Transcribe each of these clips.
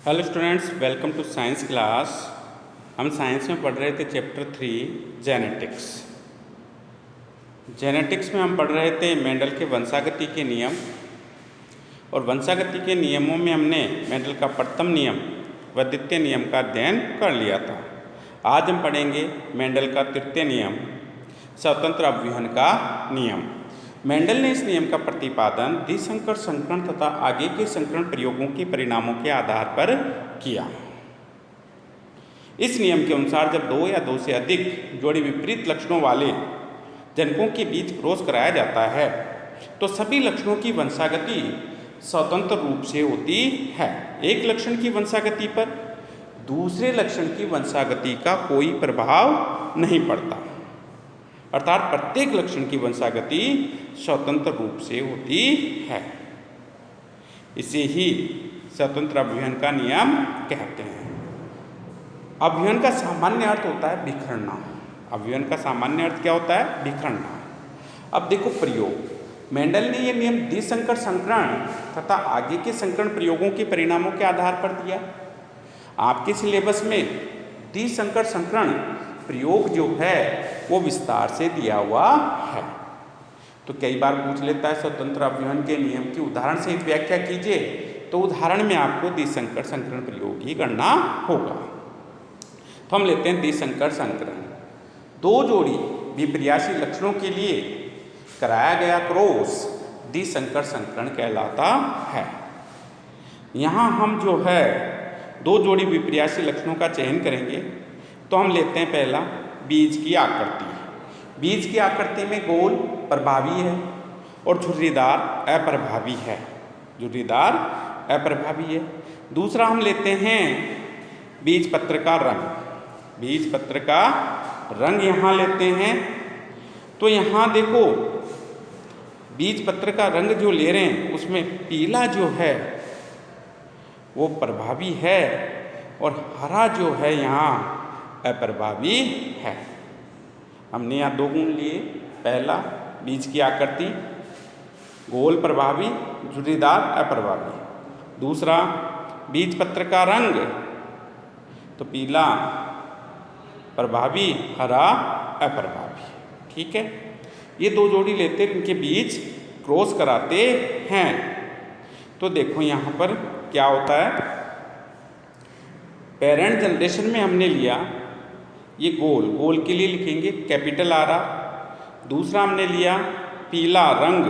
Hello students, welcome to science class. हम science में पढ़ रहे थे चैप्टर 3 जेनेटिक्स। जेनेटिक्स में हम पढ़ रहे थे मेंडल के वंशागति के नियम, और वंशागति के नियमों में हमने मेंडल का प्रथम नियम व द्वितीय नियम का अध्ययन कर लिया था। आज हम पढ़ेंगे मेंडल का तृतीय नियम, स्वतंत्र अवयवन का नियम। मेंडल ने इस नियम का प्रतिपादन द्विसंकर संकरण तथा आगे के संकरण प्रयोगों के परिणामों के आधार पर किया। इस नियम के अनुसार जब दो या दो से अधिक जोड़ी विपरीत लक्षणों वाले जनकों के बीच क्रॉस कराया जाता है तो सभी लक्षणों की वंशागति स्वतंत्र रूप से होती है। एक लक्षण की वंशागति पर दूसरे लक्षण की वंशागति का कोई प्रभाव नहीं पड़ता, अर्थात प्रत्येक लक्षण की वंशागति स्वतंत्र रूप से होती है। इसे ही स्वतंत्र अवयवन का नियम कहते हैं। अवयवन का सामान्य अर्थ होता है बिखरना। अवयवन का सामान्य अर्थ क्या होता है? बिखरना। अब देखो प्रयोग। मेंडल ने यह नियम द्विसंकर संकरण तथा आगे के संकरण प्रयोगों के परिणामों के आधार पर दिया। आपके सिलेबस में द्विसंकर संकरण प्रयोग जो है वो विस्तार से दिया हुआ है, तो कई बार पूछ लेता है स्वतंत्र अवयवन के नियम की उदाहरण से व्याख्या कीजिए, तो उदाहरण में आपको द्विसंकर संकरण प्रयोग ही करना होगा। तो हम लेते हैं द्विसंकर संकरण। दो जोड़ी विपर्यासी लक्षणों के लिए कराया गया क्रॉस द्विसंकर संकरण कहलाता है। यहाँ हम जो है दो जोड़ी विपर्यासी लक्षणों का चयन करेंगे, तो हम लेते हैं पहला बीज की आकृति। बीज की आकृति में गोल प्रभावी है और झुर्रीदार अप्रभावी है। झुर्रीदार अप्रभावी है। दूसरा हम लेते हैं बीज पत्र का रंग। बीज पत्र का रंग यहाँ लेते हैं, तो यहाँ देखो बीज पत्र का रंग जो ले रहे हैं उसमें पीला जो है वो प्रभावी है और हरा जो है यहाँ अप्रभावी है। हमने यहाँ दो गुण लिए। पहला बीज की आकृति गोल प्रभावी, झुर्रीदार अप्रभावी। दूसरा बीज पत्र का रंग, तो पीला प्रभावी, हरा अप्रभावी। ठीक है, ये दो जोड़ी लेते इनके बीच क्रॉस कराते हैं। तो देखो यहाँ पर क्या होता है। पेरेंट जनरेशन में हमने लिया ये गोल, गोल के लिए लिखेंगे कैपिटल आर आर। दूसरा हमने लिया पीला रंग,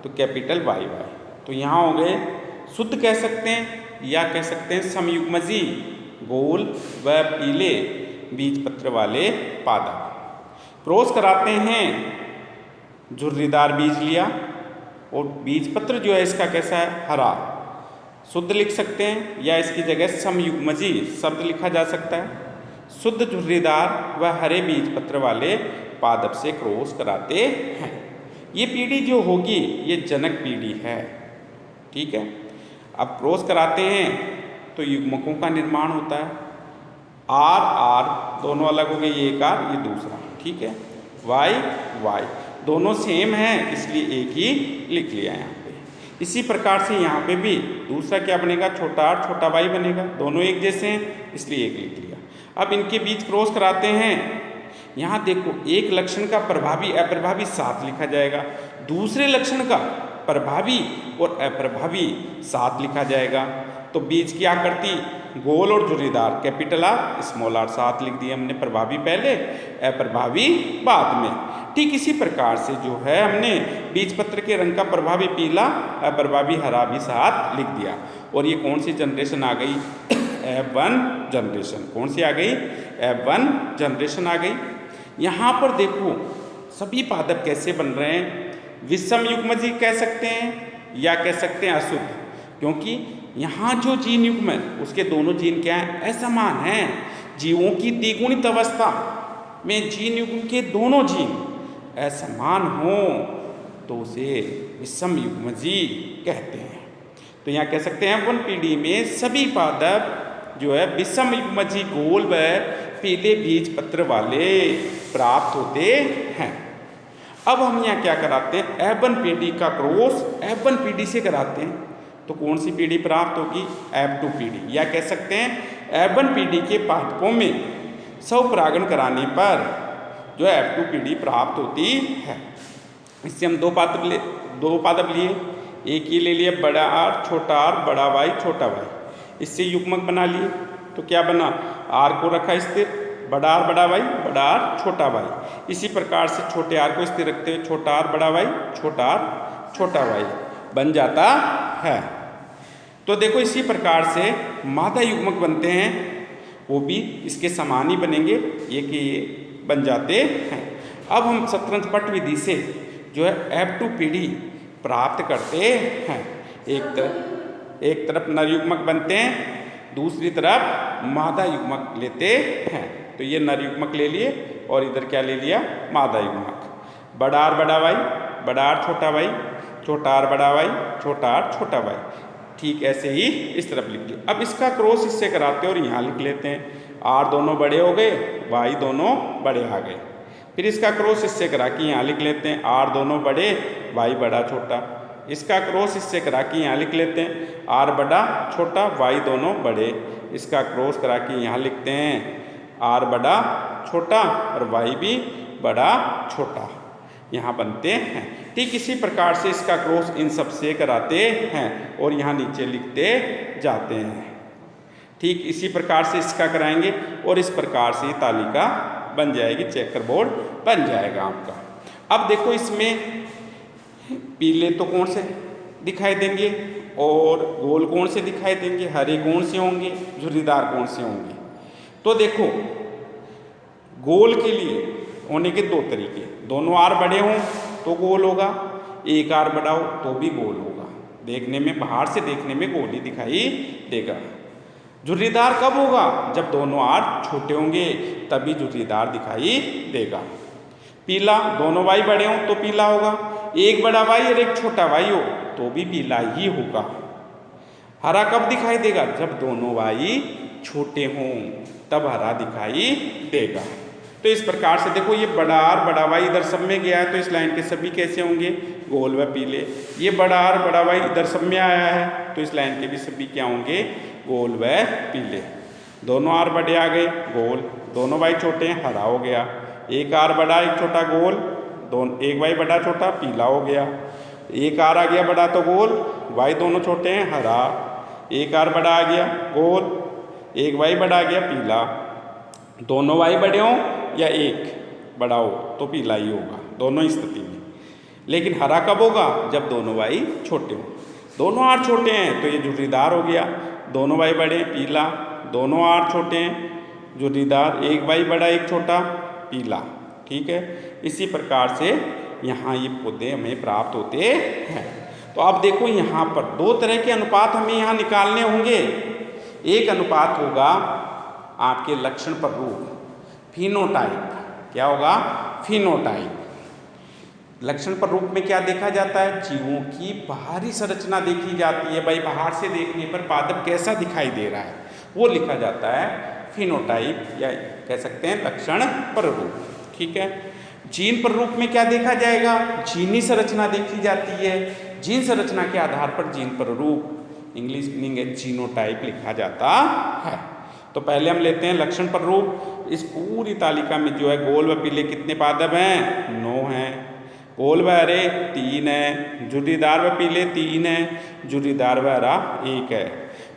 तो कैपिटल वाई वाई। तो यहाँ हो गए शुद्ध कह सकते हैं या कह सकते हैं समयुग्मजी गोल व पीले बीज पत्र वाले पादप। क्रॉस कराते हैं, झुर्रीदार बीज लिया और बीज पत्र जो है इसका कैसा है? हरा। शुद्ध लिख सकते हैं या इसकी जगह समयुग्मजी शब्द लिखा जा सकता है। शुद्ध झुर्रीदार व हरे बीज पत्र वाले पादप से क्रॉस कराते हैं। ये पीढ़ी जो होगी ये जनक पीढ़ी है। ठीक है, अब क्रॉस कराते हैं तो युग्मकों का निर्माण होता है। आर आर दोनों अलग हो गए, ये एक आर ये दूसरा। ठीक है, वाई वाई दोनों सेम हैं इसलिए एक ही लिख लिया यहाँ पे। इसी प्रकार से यहाँ पे भी दूसरा क्या बनेगा? छोटा आर छोटा वाई बनेगा। दोनों एक जैसे हैं इसलिए एक लिख लिया। अब इनके बीच क्रॉस कराते हैं। यहाँ देखो एक लक्षण का प्रभावी अप्रभावी साथ लिखा जाएगा, दूसरे लक्षण का प्रभावी और अप्रभावी साथ लिखा जाएगा। तो बीज की आकृति गोल और झुर्रीदार कैपिटल आर स्मॉल आर साथ लिख दिया हमने, प्रभावी पहले अप्रभावी बाद में। ठीक इसी प्रकार से जो है हमने बीज पत्र के रंग का प्रभावी पीला अप्रभावी हरा भी साथ लिख दिया। और ये कौन सी जनरेशन आ गई? F1 generation. कौन सी आ गई? F1 जनरेशन आ गई। यहाँ पर देखो सभी पादप कैसे बन रहे हैं? विषम युग्मजी कह सकते हैं या कह सकते हैं अशुद्ध, क्योंकि यहाँ जो जीन युग्म है उसके दोनों जीन क्या हैं? असमान हैं। जीवों की द्विगुणित अवस्था में जीन युग्म के दोनों जीन असमान हो तो उसे विषम युग्मजी कहते हैं। तो यहाँ कह सकते हैं F1 पीढ़ी में सभी पादप जो है विषम युग्मजी गोल व पीले बीज पत्र वाले प्राप्त होते हैं। अब हम यहाँ क्या कराते हैं? F1 पीढ़ी का क्रॉस F1 पीढ़ी से कराते हैं। तो कौन सी पीढ़ी प्राप्त होगी? F2 पीढ़ी, या कह सकते हैं F1 पीढ़ी के पादपों में स्वपरागण कराने पर जो F2 पीढ़ी प्राप्त होती है। इससे हम दो पादप लिए, एक ये ले लिया बड़ा आर छोटा आर बड़ा वाई छोटा वाई, इससे युग्मक बना लिए। तो क्या बना? आर को रखा स्थिर, बड़ा आर बड़ा वाई बड़ा आर छोटा वाई। इसी प्रकार से छोटे आर को स्थिर रखते हुए छोटा आर बड़ा वाई छोटा आर छोटा वाई बन जाता है। तो देखो इसी प्रकार से मादा युग्मक बनते हैं, वो भी इसके समान ही बनेंगे, ये कि ये बन जाते हैं। अब हम शतरंज पट विधि से जो है F2 पीढ़ी प्राप्त करते हैं। एक तरफ नर युग्मक बनते हैं, दूसरी तरफ मादा युग्मक लेते हैं। तो ये नर युग्मक ले लिए और इधर क्या ले लिया? मादा युग्मक। बड़ा आर बड़ा वाई बड़ा आर छोटा वाई छोटा आर बड़ा वाई छोटा आर छोटा वाई। ठीक ऐसे ही इस तरफ लिख लिया। अब इसका क्रॉस इससे कराते हैं और यहाँ लिख लेते हैं। आर दोनों बड़े हो गए, वाई दोनों बड़े आ गए। फिर इसका क्रॉस इससे करा के यहाँ लिख लेते हैं। आर दोनों बड़े, वाई बड़ा छोटा। इसका क्रॉस इससे करा के यहाँ लिख लेते हैं। आर बड़ा छोटा, वाई दोनों बड़े। इसका क्रॉस करा के यहाँ लिखते हैं। आर बड़ा छोटा और वाई भी बड़ा छोटा, यहाँ बनते हैं। ठीक इसी प्रकार से इसका क्रॉस इन सब से कराते हैं और यहाँ नीचे लिखते जाते हैं। ठीक इसी प्रकार से इसका कराएंगे और इस प्रकार से तालिका बन जाएगी, चेकर बोर्ड बन जाएगा आपका। अब देखो इसमें पीले तो कौन से दिखाई देंगे और गोल कौन से दिखाई देंगे, हरे कौन से होंगे, झुर्रीदार कौन से होंगे। तो देखो गोल के लिए होने के दो तरीके, दोनों आर बड़े हों तो गोल होगा, एक आर बड़ा हो तो भी गोल होगा। देखने में बाहर से देखने में गोल ही दिखाई देगा। झुर्रीदार कब होगा? जब दोनों आर छोटे होंगे तभी झुर्रीदार दिखाई देगा। पीला, दोनों वाई बड़े हों तो पीला होगा, एक बड़ा वाई और एक छोटा वाई हो तो भी पीला ही होगा। हरा कब दिखाई देगा? जब दोनों वाई छोटे हों तब हरा दिखाई देगा। तो इस प्रकार से देखो ये बड़ा आर बड़ा वाई इधर सब में गया है तो इस लाइन के सभी कैसे होंगे? गोल व पीले। ये बड़ा आर बड़ा वाई इधर सब में आया है तो इस लाइन के भी सभी क्या होंगे? गोल व पीले। दोनों आर बड़े आ गए गोल, दोनों वाई छोटे हैं हरा हो गया। एक आर बड़ा एक छोटा गोल, एक वाई बड़ा छोटा पीला हो गया। एक आर आ गया बड़ा तो गोल, वाई दोनों छोटे हैं हरा। एक आर बड़ा आ गया गोल, एक वाई बड़ा आ गया पीला। दोनों वाई बड़े हों या एक बड़ा हो तो पीला ही होगा दोनों स्थिति में। लेकिन हरा कब होगा? जब दोनों वाई छोटे हों। दोनों आर छोटे हैं तो ये झुर्रीदार हो गया। दोनों वाई बड़े पीला, दोनों आर छोटे हैं झुर्रीदार, एक वाई बड़ा एक छोटा पीला। ठीक है, इसी प्रकार से यहाँ ये पौधे हमें प्राप्त होते हैं। तो अब देखो यहाँ पर दो तरह के अनुपात हमें यहाँ निकालने होंगे। एक अनुपात होगा आपके लक्षण पर रूप, फिनोटाइप। क्या होगा? फिनोटाइप। लक्षण पर रूप में क्या देखा जाता है? जीवों की बाहरी संरचना देखी जाती है। भाई बाहर से देखने पर पादप कैसा दिखाई दे रहा है वो लिखा जाता है फिनोटाइप, या कह सकते हैं लक्षण पर रूप। ठीक है, जीन पर रूप में क्या देखा जाएगा? जीनी संरचना देखी जाती है। जीन संरचना के आधार पर जीन पर रूप, इंग्लिश मीनिंग है जीनोटाइप, लिखा जाता है। तो पहले हम लेते हैं लक्षण पर रूप। इस पूरी तालिका में जो है गोल व पीले कितने पादप हैं? 9 हैं। गोल व हरे 3 है, झुर्रीदार व पीले 3 है, झुर्रीदार व हरा 1 है।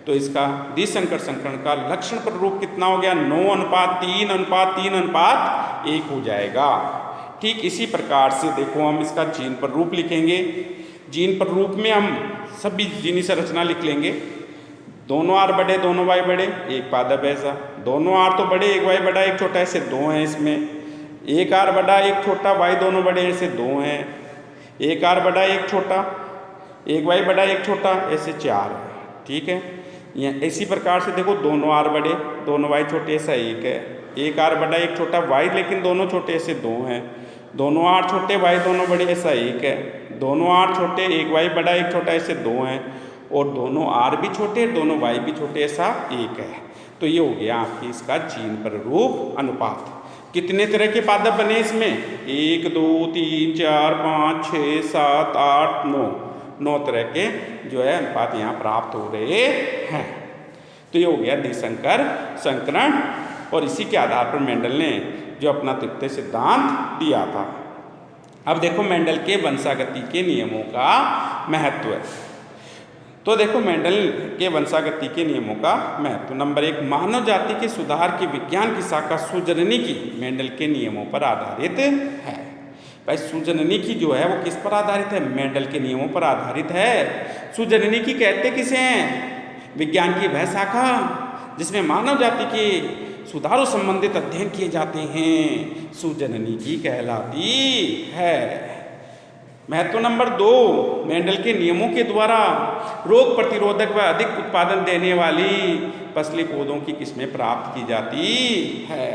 तो इसका द्विसंकर संकरण का लक्षण पर रूप कितना हो गया? 9:3:3:1 हो जाएगा। ठीक इसी प्रकार से देखो हम इसका जीन पर रूप लिखेंगे। जीन पर रूप में हम सभी जीनी संरचना लिख लेंगे। दोनों आर बड़े दोनों वाई बड़े, एक पादप ऐसा। दोनों आर तो बड़े, एक वाई बड़ा एक छोटा, ऐसे 2 हैं इसमें। एक आर बड़ा एक छोटा, वाई दोनों बड़े, ऐसे 2 हैं। एक आर बड़ा एक छोटा, एक वाई बड़ा एक छोटा, ऐसे 4 हैं। ठीक है, यहाँ इसी प्रकार से देखो दोनों आर बड़े दोनों वाई छोटे, ऐसा 1 है। एक आर बड़ा एक छोटा, वाई लेकिन दोनों छोटे, ऐसे 2 हैं। दोनों आर छोटे वाई दोनों बड़े, ऐसा 1 है। दोनों आर छोटे एक वाई बड़ा एक छोटा, ऐसे 2 हैं। और दोनों आर भी छोटे दोनों वाई भी छोटे, ऐसा 1 है। तो ये हो गया आपकी इसका जीन पर रूप अनुपात। कितने तरह के पादप बने इसमें? 1 2 3 4 5 6 7 8 9 9 तरह के जो है अनुपात यहाँ प्राप्त हो रहे हैं। तो ये हो गया द्विसंकर संकरण, और इसी के आधार पर मेंडल ने जो अपना तृतीय सिद्धांत दिया था। अब देखो मेंडल के वंशागति के नियमों का महत्व। तो देखो मेंडल के वंशागति के नियमों का महत्व। नंबर 1, मानव जाति के सुधार की विज्ञान की शाखा सुजननी मेंडल के नियमों पर आधारित है। भाई सुजननी जो है वो किस पर आधारित है? मेंडल के नियमों पर आधारित है। सुजननी कहते किसे हैं? विज्ञान की वह शाखा जिसमें मानव जाति के सुधारों संबंधित अध्ययन किए जाते हैं, सुजननी कहलाती है। महत्व नंबर 2, मेंडल के नियमों के द्वारा रोग प्रतिरोधक व अधिक उत्पादन देने वाली फसली पौधों की किस्में प्राप्त की जाती है।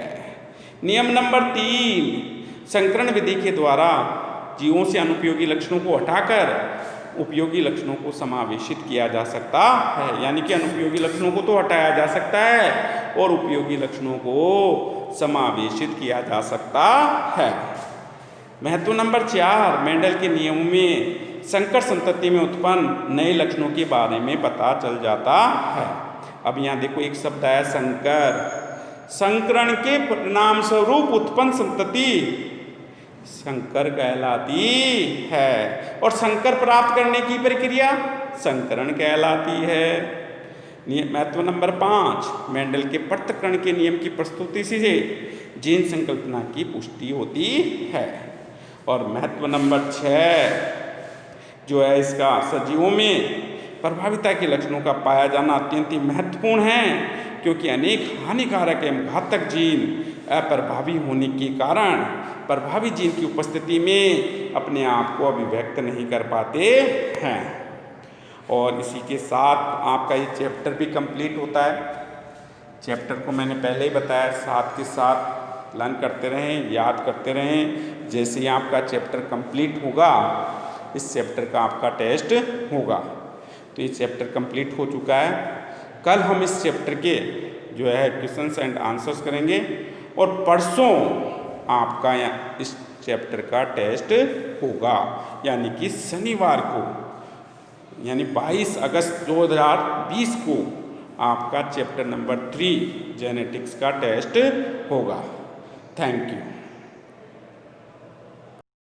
नियम नंबर 3, संकरण विधि के द्वारा जीवों से अनुपयोगी लक्षणों को हटाकर उपयोगी लक्षणों को समावेशित किया जा सकता है। यानी कि अनुपयोगी लक्षणों को तो हटाया जा सकता है और उपयोगी लक्षणों को समावेशित किया जा सकता है। महत्व नंबर 4, मेंडल के नियमों में संकर संतति में उत्पन्न नए लक्षणों के बारे में पता चल जाता है। अब यहाँ देखो एक शब्द आया संकर। संकरण के परिणाम स्वरूप उत्पन्न संतति संकर कहलाती है, और संकर प्राप्त करने की प्रक्रिया संकरण कहलाती है। महत्व नंबर 5, मेंडल के पृथक्करण के नियम की प्रस्तुति से जीन संकल्पना की पुष्टि होती है। और महत्व नंबर 6 जो है इसका सजीवों में प्रभाविता के लक्षणों का पाया जाना अत्यंत ही महत्वपूर्ण है, क्योंकि अनेक हानिकारक एवं घातक जीन अप्रभावी होने के कारण प्रभावी जीन की उपस्थिति में अपने आप को अभिव्यक्त नहीं कर पाते हैं। और इसी के साथ आपका ये चैप्टर भी कंप्लीट होता है। चैप्टर को मैंने पहले ही बताया, साथ के साथ लर्न करते रहें, याद करते रहें। जैसे ही आपका चैप्टर कंप्लीट होगा, इस चैप्टर का आपका टेस्ट होगा। तो ये चैप्टर कंप्लीट हो चुका है। कल हम इस चैप्टर के जो है क्वेश्चंस एंड आंसर्स करेंगे, और परसों आपका इस चैप्टर का टेस्ट होगा, यानी कि शनिवार को, यानी 22 अगस्त 2020 को आपका चैप्टर नंबर 3 जेनेटिक्स का टेस्ट होगा। Thank you.